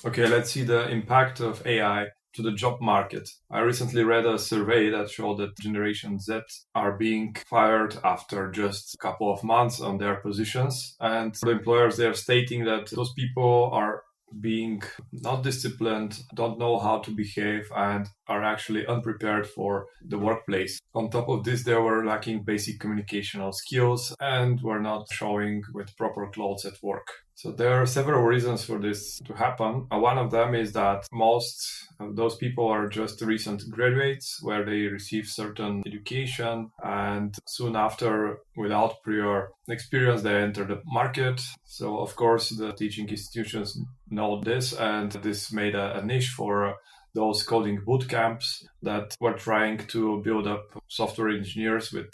Okay, let's see the impact of AI to the job market. I recently read a survey that showed that Generation Z are being fired after just a couple of months on their positions. And the employers, they're stating that those people are being not disciplined, don't know how to behave, and are actually unprepared for the workplace. On top of this, they were lacking basic communicational skills and were not showing with proper clothes at work. So there are several reasons for this to happen. One of them is that most of those people are just recent graduates where they receive certain education and soon after, without prior experience, they enter the market. So of course, the teaching institutions know this, and this made a niche for those coding bootcamps that were trying to build up software engineers with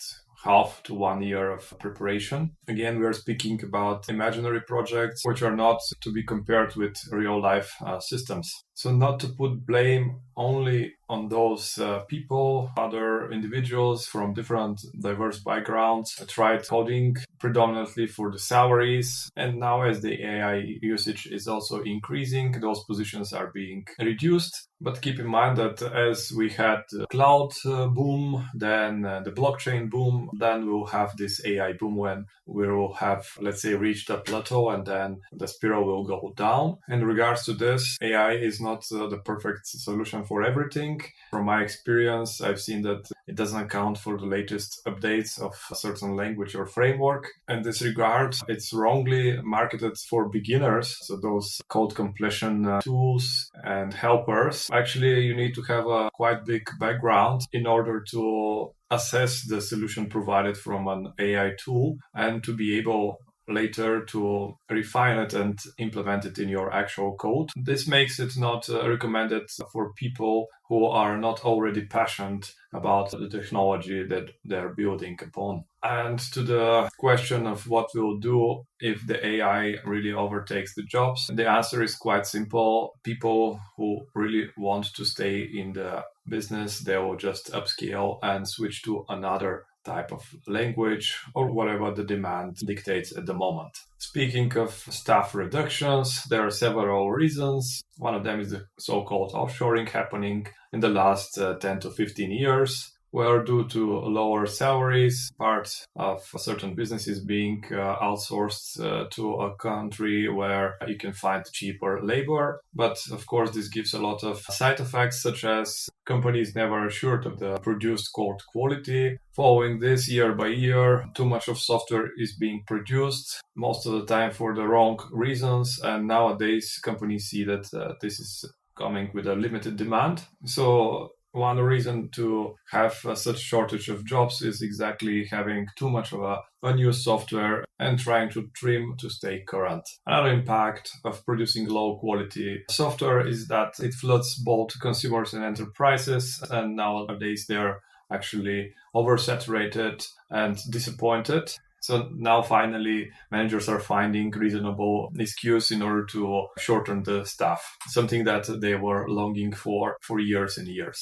half to 1 year of preparation. Again, we are speaking about imaginary projects, which are not to be compared with real life systems. So not to put blame only on those people, other individuals from different diverse backgrounds tried coding predominantly for the salaries. And now as the AI usage is also increasing, those positions are being reduced. But keep in mind that as we had the cloud boom, then the blockchain boom, then we'll have this AI boom when we will have, let's say, reached a plateau and then the spiral will go down. In regards to this, AI is not the perfect solution for everything. From my experience, I've seen that it doesn't account for the latest updates of a certain language or framework. In this regard, it's wrongly marketed for beginners. So those code completion tools and helpers, actually you need to have a quite big background in order to assess the solution provided from an AI tool and to be able later to refine it and implement it in your actual code. This makes it not recommended for people who are not already passionate about the technology that they're building upon. And to the question of what we'll do if the AI really overtakes the jobs, the answer is quite simple. People who really want to stay in the business, they will just upscale and switch to another type of language or whatever the demand dictates at the moment. Speaking of staff reductions, there are several reasons. One of them is the so-called offshoring happening in the last 10 to 15 years, where due to lower salaries, part of certain businesses being outsourced to a country where you can find cheaper labor. But of course, this gives a lot of side effects, such as companies never assured of the produced code quality. Following this, year by year, too much of software is being produced, most of the time for the wrong reasons. And nowadays, companies see that this is coming with a limited demand. So one reason to have such shortage of jobs is exactly having too much of a unused software and trying to trim to stay current. Another impact of producing low quality software is that it floods both consumers and enterprises, and nowadays they're actually oversaturated and disappointed. So now finally, managers are finding reasonable excuse in order to shorten the staff, something that they were longing for years and years.